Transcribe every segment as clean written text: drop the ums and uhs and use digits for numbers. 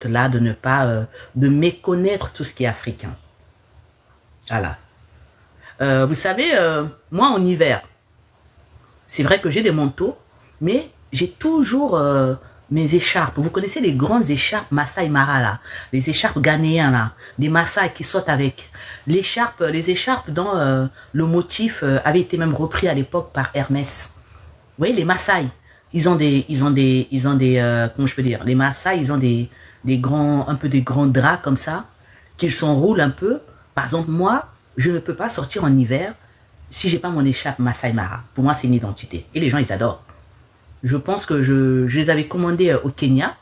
là de ne pas, de méconnaître tout ce qui est africain. Voilà. Vous savez, moi en hiver, c'est vrai que j'ai des manteaux, mais j'ai toujours mes écharpes. Vous connaissez les grandes écharpes Masai Mara là, les écharpes ghanéens là, des Maasai qui sautent avec. Les écharpes dont le motif avait été même repris à l'époque par Hermès. Vous voyez les Maasai, ils ont des, comment je peux dire, les Maasai, ils ont des grands, un peu des grands draps comme ça, qu'ils s'enroulent un peu. Par exemple, moi, je ne peux pas sortir en hiver si j'ai pas mon écharpe Masai Mara. Pour moi, c'est une identité. Et les gens, ils adorent. Je pense que je les avais commandés au Kenya.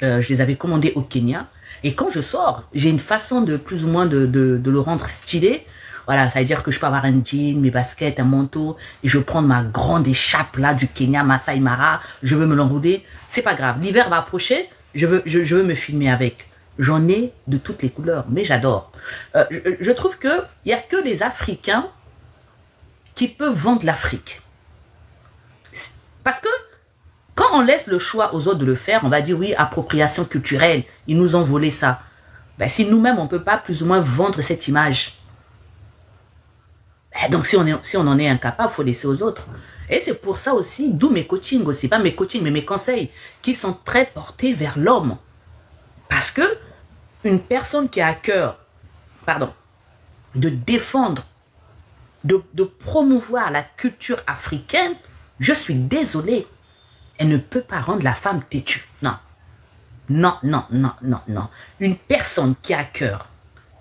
Je les avais commandés au Kenya. Et quand je sors, j'ai une façon de plus ou moins de le rendre stylé. Voilà, ça veut dire que je peux avoir un jean, mes baskets, un manteau, et je prends ma grande écharpe là du Kenya, Masai Mara, je veux me l'enrouler. C'est pas grave. L'hiver va approcher, je veux me filmer avec. J'en ai de toutes les couleurs, mais j'adore. Je trouve que il y a que les Africains qui peuvent vendre l'Afrique. Parce que quand on laisse le choix aux autres de le faire, on va dire oui, appropriation culturelle, ils nous ont volé ça. Ben, si nous-mêmes, on ne peut pas plus ou moins vendre cette image. Ben, donc si on en est incapable, il faut laisser aux autres. Et c'est pour ça aussi, d'où mes coachings aussi, pas mes coachings, mais mes conseils, qui sont très portés vers l'homme. Parce que une personne qui a à cœur, de défendre, de promouvoir la culture africaine, je suis désolé, elle ne peut pas rendre la femme têtue. Non. Non, non, non, non, non. Une personne qui a à cœur,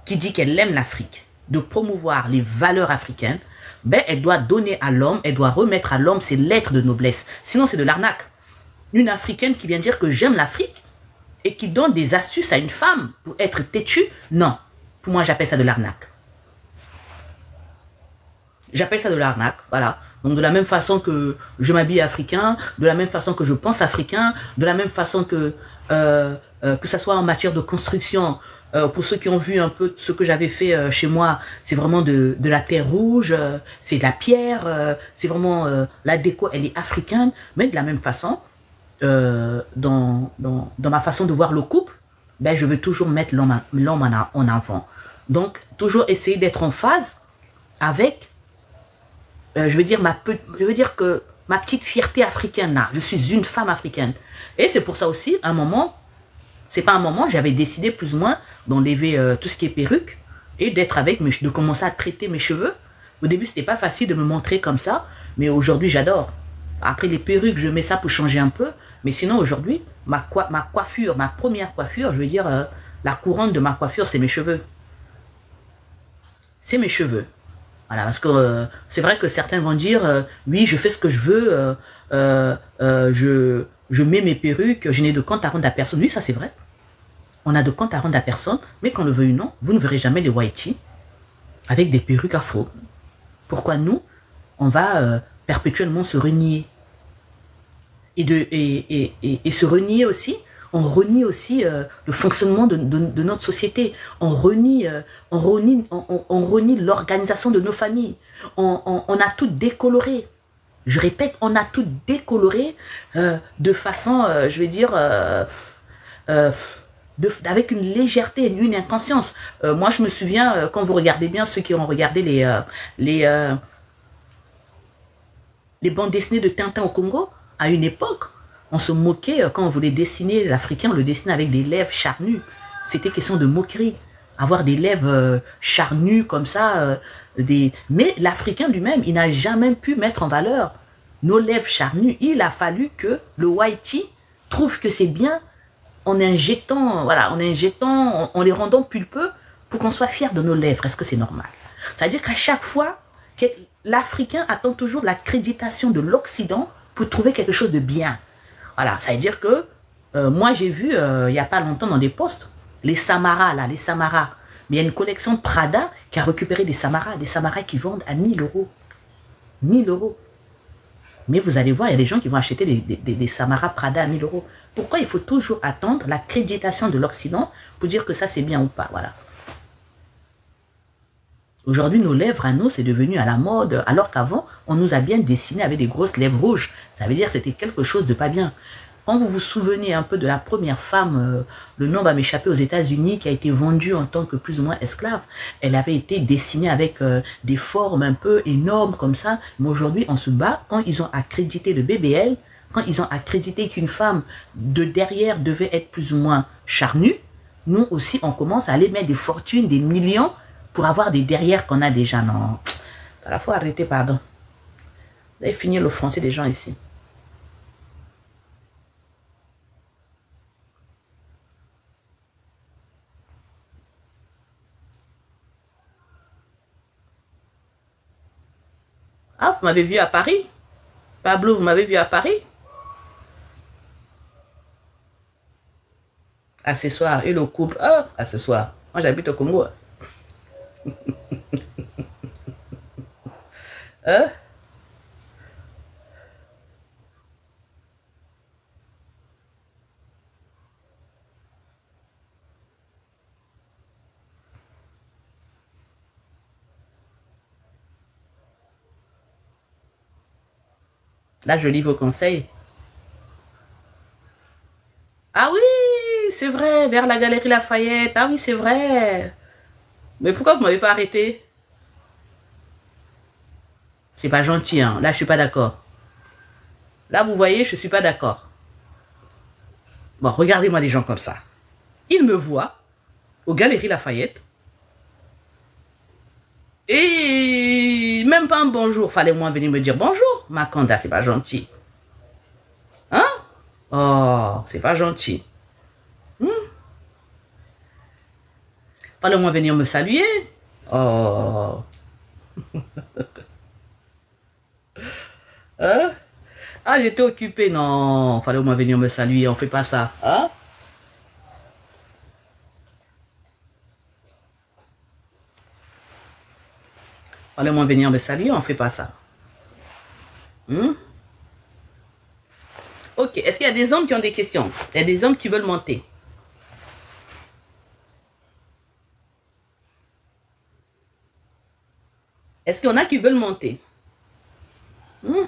qui dit qu'elle aime l'Afrique, de promouvoir les valeurs africaines, ben, elle doit donner à l'homme, elle doit remettre à l'homme ses lettres de noblesse. Sinon, c'est de l'arnaque. Une Africaine qui vient dire que j'aime l'Afrique et qui donne des astuces à une femme pour être têtue, non. Pour moi, j'appelle ça de l'arnaque. J'appelle ça de l'arnaque, voilà. Donc de la même façon que je m'habille africain, de la même façon que je pense africain, de la même façon que ça soit en matière de construction, pour ceux qui ont vu un peu ce que j'avais fait chez moi, c'est vraiment de la terre rouge, c'est de la pierre, c'est vraiment la déco, elle est africaine, mais de la même façon, dans ma façon de voir le couple, ben, je veux toujours mettre l'homme en avant. Donc, toujours essayer d'être en phase avec, je veux dire que ma petite fierté africaine, là, je suis une femme africaine. Et c'est pour ça aussi, à un moment, c'est pas un moment, j'avais décidé plus ou moins d'enlever tout ce qui est perruque et d'être avec, de commencer à traiter mes cheveux. Au début, c'était pas facile de me montrer comme ça, mais aujourd'hui, j'adore. Après les perruques, je mets ça pour changer un peu, mais sinon, aujourd'hui, ma coiffure, ma première coiffure, je veux dire, la couronne de ma coiffure, c'est mes cheveux. C'est mes cheveux. Voilà, parce que c'est vrai que certains vont dire, oui, je fais ce que je veux, je mets mes perruques, je n'ai de compte à rendre à personne. Oui, ça c'est vrai. On a de compte à rendre à personne, mais qu'on le veuille ou non, vous ne verrez jamais les Wahiti avec des perruques afro. Pourquoi nous, on va perpétuellement se renier et se renier aussi, on renie aussi le fonctionnement de notre société. On renie l'organisation de nos familles. On a tout décoloré. Je répète, on a tout décoloré de façon, je vais dire, avec une légèreté et une inconscience. Moi, je me souviens, quand vous regardez bien, ceux qui ont regardé les bandes dessinées de Tintin au Congo, à une époque, on se moquait quand on voulait dessiner l'Africain, on le dessinait avec des lèvres charnues. C'était question de moquerie. Avoir des lèvres charnues comme ça. Mais l'Africain lui-même, il n'a jamais pu mettre en valeur nos lèvres charnues. Il a fallu que le Wahiti trouve que c'est bien en injectant, voilà, en les rendant pulpeux pour qu'on soit fier de nos lèvres. Est-ce que c'est normal? C'est-à-dire qu'à chaque fois, l'Africain attend toujours l'accréditation de l'Occident pour trouver quelque chose de bien. Voilà, ça veut dire que moi j'ai vu il n'y a pas longtemps dans des posts les Samaras là, les Samaras. Mais il y a une collection de Prada qui a récupéré des Samaras qui vendent à 1000 euros. 1000 euros. Mais vous allez voir, il y a des gens qui vont acheter des Samaras Prada à 1000 euros. Pourquoi il faut toujours attendre l'accréditation de l'Occident pour dire que ça c'est bien ou pas? Voilà. Aujourd'hui, nos lèvres à nous, c'est devenu à la mode, alors qu'avant, on nous a bien dessiné avec des grosses lèvres rouges. Ça veut dire que c'était quelque chose de pas bien. Quand vous vous souvenez un peu de la première femme, le nom va m'échapper, aux États-Unis, qui a été vendue en tant que plus ou moins esclave. Elle avait été dessinée avec des formes un peu énormes comme ça. Mais aujourd'hui, on se bat. Quand ils ont accrédité le BBL, quand ils ont accrédité qu'une femme de derrière devait être plus ou moins charnue, nous aussi, on commence à aller mettre des fortunes, des millions pour avoir des derrières qu'on a déjà. Non, à la fois arrêter, pardon. Vous allez finir le français des gens ici. Ah, vous m'avez vu à Paris? Pablo, vous m'avez vu à Paris? À ce soir. Et le couple? Ah, à ce soir. Moi, j'habite au Congo. Hein? Là, je lis vos conseils. Ah oui, c'est vrai, vers la galerie Lafayette. Ah oui, c'est vrai. Mais pourquoi vous m'avez pas arrêté? C'est pas gentil, hein. Là, je suis pas d'accord. Là, vous voyez, je suis pas d'accord. Bon, regardez-moi des gens comme ça. Ils me voient aux galeries Lafayette. Et même pas un bonjour. Fallait moins venir me dire bonjour. Makanda, c'est pas gentil. Hein? Oh, c'est pas gentil. Fallait moins venir me saluer. Oh. Hein? Ah, j'étais occupé. Non, fallait au moins venir me saluer. On fait pas ça. Hein? Fallait au moins venir me saluer. On fait pas ça. Hmm? Ok. Est-ce qu'il y a des hommes qui ont des questions? Il y a des hommes qui veulent monter. Est-ce qu'il y en a qui veulent monter? Hmm?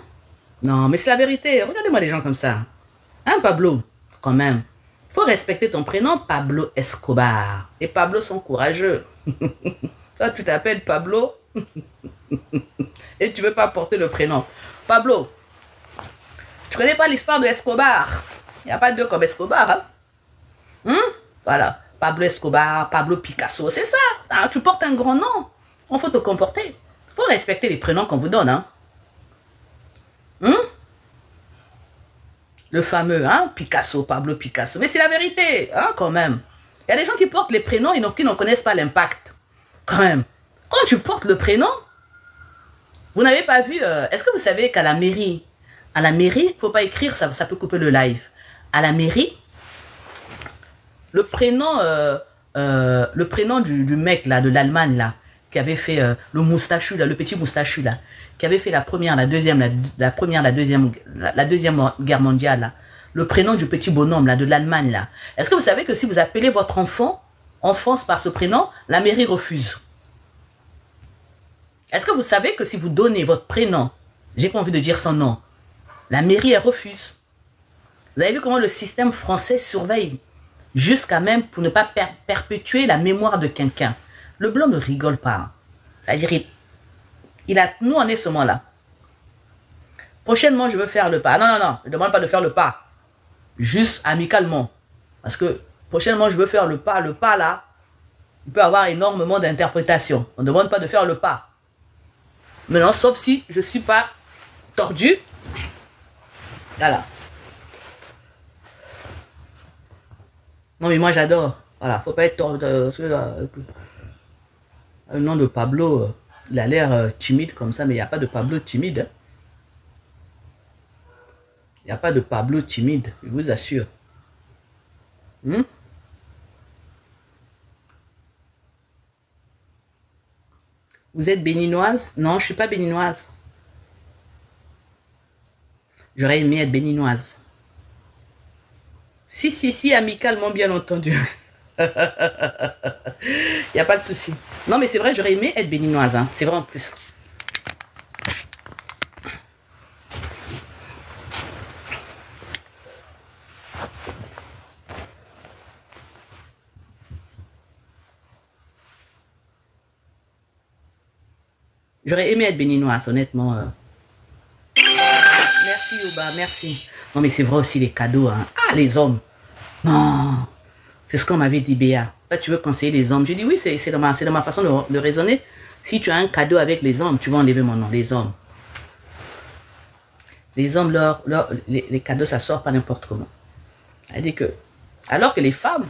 Non, mais c'est la vérité. Regardez-moi les gens comme ça. Hein, Pablo? Quand même. Il faut respecter ton prénom, Pablo Escobar. Et Pablo sont courageux. Toi, tu t'appelles Pablo et tu veux pas porter le prénom. Pablo, tu connais pas l'histoire de Escobar? Il n'y a pas deux comme Escobar. Hein? Voilà. Pablo Escobar, Pablo Picasso, c'est ça. Ah, tu portes un grand nom. Il faut te comporter. Il faut respecter les prénoms qu'on vous donne. Hein? Le fameux, hein, Picasso, Pablo Picasso. Mais c'est la vérité, hein, quand même. Il y a des gens qui portent les prénoms et qui ne connaissent pas l'impact. Quand même. Quand tu portes le prénom, vous n'avez pas vu... Est-ce que vous savez qu'à la mairie, il ne faut pas écrire, ça peut couper le live. À la mairie, le prénom du mec, là, de l'Allemagne, là, qui avait fait le moustachu, là, le petit moustachu, là, qui avait fait la première, la deuxième guerre mondiale, là, le prénom du petit bonhomme, là, de l'Allemagne, là. Est-ce que vous savez que si vous appelez votre enfant en France par ce prénom, la mairie refuse? Est-ce que vous savez que si vous donnez votre prénom, j'ai pas envie de dire son nom, la mairie, elle refuse? Vous avez vu comment le système français surveille jusqu'à même pour ne pas perpétuer la mémoire de quelqu'un. Le blanc ne rigole pas. C'est-à-dire, nous, on est ce moment-là. Prochainement, je veux faire le pas. Non, non, non, je ne demande pas de faire le pas. Juste amicalement. Parce que prochainement, je veux faire le pas. Le pas, là, il peut avoir énormément d'interprétations. On ne demande pas de faire le pas. Maintenant, sauf si je ne suis pas tordu. Voilà. Non, mais moi, j'adore. Voilà, faut pas être tordu. Le nom de Pablo, il a l'air timide comme ça, mais il n'y a pas de Pablo timide. Il n'y a pas de Pablo timide, je vous assure. Vous êtes béninoise? Non, je ne suis pas béninoise. J'aurais aimé être béninoise. Si, amicalement, bien entendu. Il n'y a pas de souci. Non, mais c'est vrai, j'aurais aimé être béninoise. Hein. C'est vrai en plus. J'aurais aimé être béninoise, honnêtement. Merci, Yuba, merci. Non, mais c'est vrai aussi les cadeaux. Hein. Ah, les hommes. Non. C'est ce qu'on m'avait dit, Béa. Là, tu veux conseiller les hommes. J'ai dit oui, c'est dans ma façon de raisonner. Si tu as un cadeau avec les hommes, tu vas enlever mon nom, les hommes. Les hommes, les cadeaux, ça sort pas n'importe comment. Elle dit que, alors que les femmes,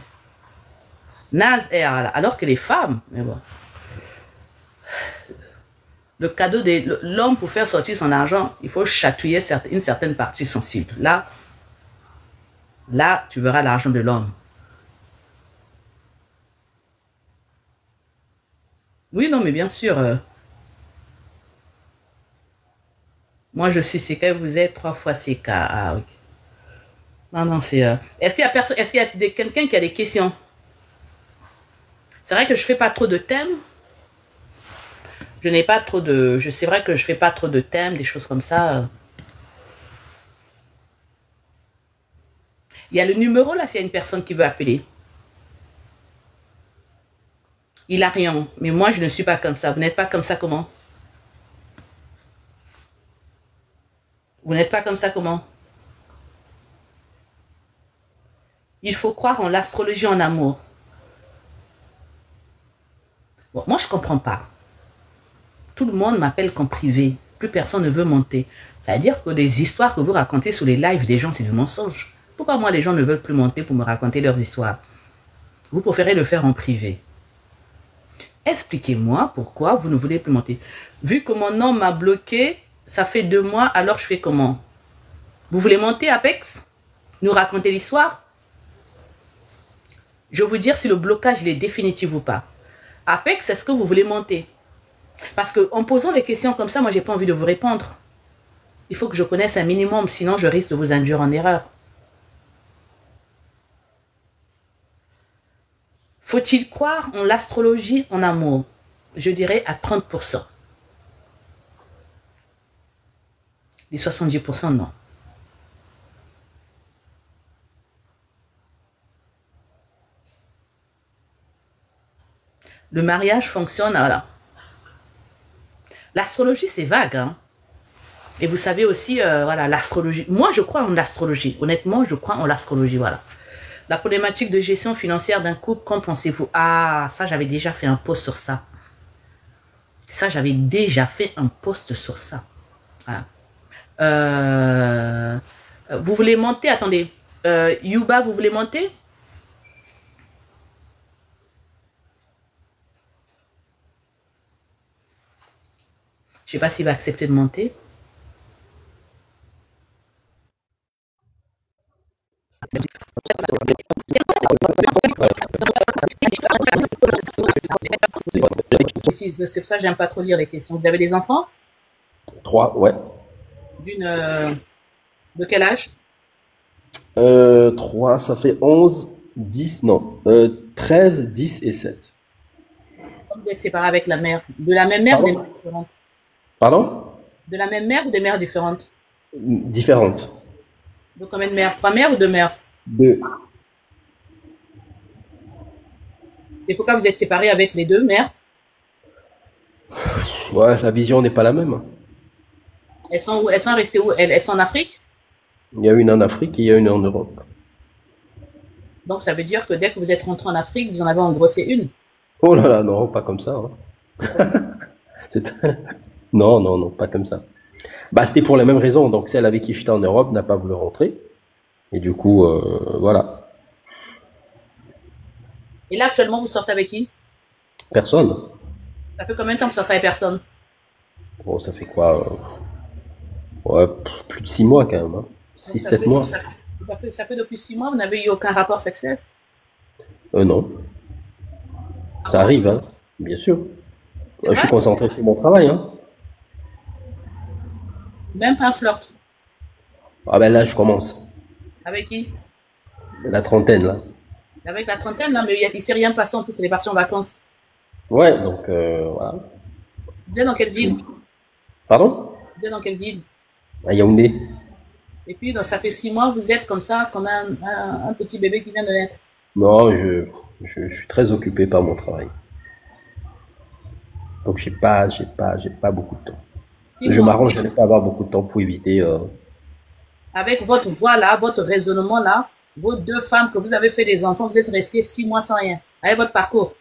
alors que les femmes, mais bon, le cadeau de l'homme pour faire sortir son argent, il faut chatouiller une certaine partie sensible. Là, tu verras l'argent de l'homme. Oui, non, mais bien sûr. Moi, je suis CK, vous êtes 3 fois CK. Ah, ok. Non, non, c'est... Est-ce qu'il y a personne, est-ce qu'il y a quelqu'un qui a des questions? C'est vrai que je fais pas trop de thèmes. Je n'ai pas trop de... C'est vrai que je fais pas trop de thèmes, des choses comme ça. Il y a le numéro là, s'il y a une personne qui veut appeler. Il a rien. Mais moi, je ne suis pas comme ça. Vous n'êtes pas comme ça comment? Vous n'êtes pas comme ça comment? Il faut croire en l'astrologie en amour. Bon, moi, je ne comprends pas. Tout le monde m'appelle qu'en privé. Plus personne ne veut monter. Ça veut dire que des histoires que vous racontez sur les lives des gens, c'est du mensonge. Pourquoi moi, les gens ne veulent plus monter pour me raconter leurs histoires? Vous préférez le faire en privé. Expliquez-moi pourquoi vous ne voulez plus monter. Vu que mon nom m'a bloqué, ça fait 2 mois, alors je fais comment? Vous voulez monter, Apex? Nous raconter l'histoire? Je vais vous dire si le blocage il est définitif ou pas. Apex, est-ce que vous voulez monter? Parce qu'en posant les questions comme ça, moi, j'ai pas envie de vous répondre. Il faut que je connaisse un minimum, sinon je risque de vous induire en erreur. Faut-il croire en l'astrologie en amour? Je dirais à 30%. Les 70%, non. Le mariage fonctionne, voilà. L'astrologie, c'est vague, hein. Et vous savez aussi, voilà, l'astrologie. Moi, je crois en l'astrologie. Honnêtement, je crois en l'astrologie, voilà. La problématique de gestion financière d'un couple, qu'en pensez-vous? Ah, ça, j'avais déjà fait un post sur ça. Ça, j'avais déjà fait un post sur ça. Voilà. Vous voulez monter? Attendez. Yuba, vous voulez monter? Je ne sais pas s'il va accepter de monter. C'est pour ça que j'aime pas trop lire les questions. Vous avez des enfants? 3, ouais. De quel âge? 3, ça fait 11, 10, non. 13, 10 et 7. Vous êtes séparés avec la mère. De la même mère ou des mères différentes? Pardon? De la même mère ou des mères différentes? Différentes. De combien de mères? 3 mères ou 2 mères? 2. Et pourquoi vous êtes séparés avec les 2 mères? Ouais, la vision n'est pas la même. Elles sont où? Elles sont restées où? Elles sont en Afrique? Il y a une en Afrique et il y a une en Europe. Donc ça veut dire que dès que vous êtes rentré en Afrique, vous en avez engrossé une? Oh là là, non, pas comme ça. Hein. Non, non, non, pas comme ça. Bah, c'était pour les mêmes raisons. Donc, celle avec qui j'étais en Europe n'a pas voulu rentrer. Et du coup, voilà. Et là, actuellement, vous sortez avec qui? Personne. Ça fait combien de temps que vous sortez avec personne? Bon, ça fait quoi? Ouais, plus de 6 mois quand même. Hein. 6-7 mois. Ça fait depuis 6 mois, vous n'avez eu aucun rapport sexuel? Non. Ah Ça bon? arrive, hein. Bien sûr. C'est Je suis vrai? concentré sur mon travail, hein. Même pas un flirt? Ah ben là, je commence. Avec qui? La trentaine, là. Avec la trentaine, là, mais il ne s'est rien passé en plus, il est parti en vacances. Ouais, donc voilà. Vous êtes dans quelle ville? Pardon? Vous êtes dans quelle ville? À Yaoundé. Et puis, donc, ça fait 6 mois, vous êtes comme ça, comme un petit bébé qui vient de naître. Non, je suis très occupé par mon travail. Donc j'ai pas beaucoup de temps. Je Dis-moi, m'arrange à ne pas avoir beaucoup de temps pour éviter. avec votre voix là, votre raisonnement là, vos deux femmes que vous avez fait des enfants, vous êtes restés 6 mois sans rien. Avec votre parcours.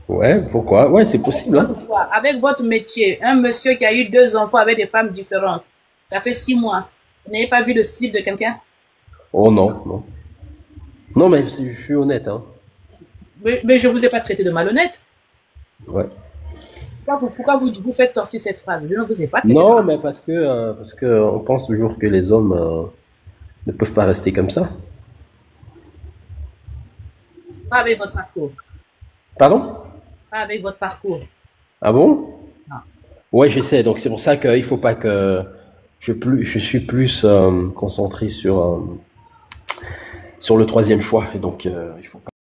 Ouais, pourquoi? Ouais, c'est possible, hein. Votre voix, avec votre métier, un monsieur qui a eu 2 enfants avec des femmes différentes, ça fait 6 mois. Vous n'avez pas vu le slip de quelqu'un? Oh non, non. Non, mais je suis honnête, hein. Mais je ne vous ai pas traité de malhonnête. Ouais. Pourquoi vous faites sortir cette phrase? Je ne vous ai pas traité de Non, malhonnête. mais parce que on pense toujours que les hommes ne peuvent pas rester comme ça. Pas avec votre parcours. Pardon? Pas avec votre parcours. Ah bon? Non. Ouais, j'essaie. Donc c'est pour ça qu'il faut pas que je suis plus concentré sur le troisième choix. Et donc il faut pas.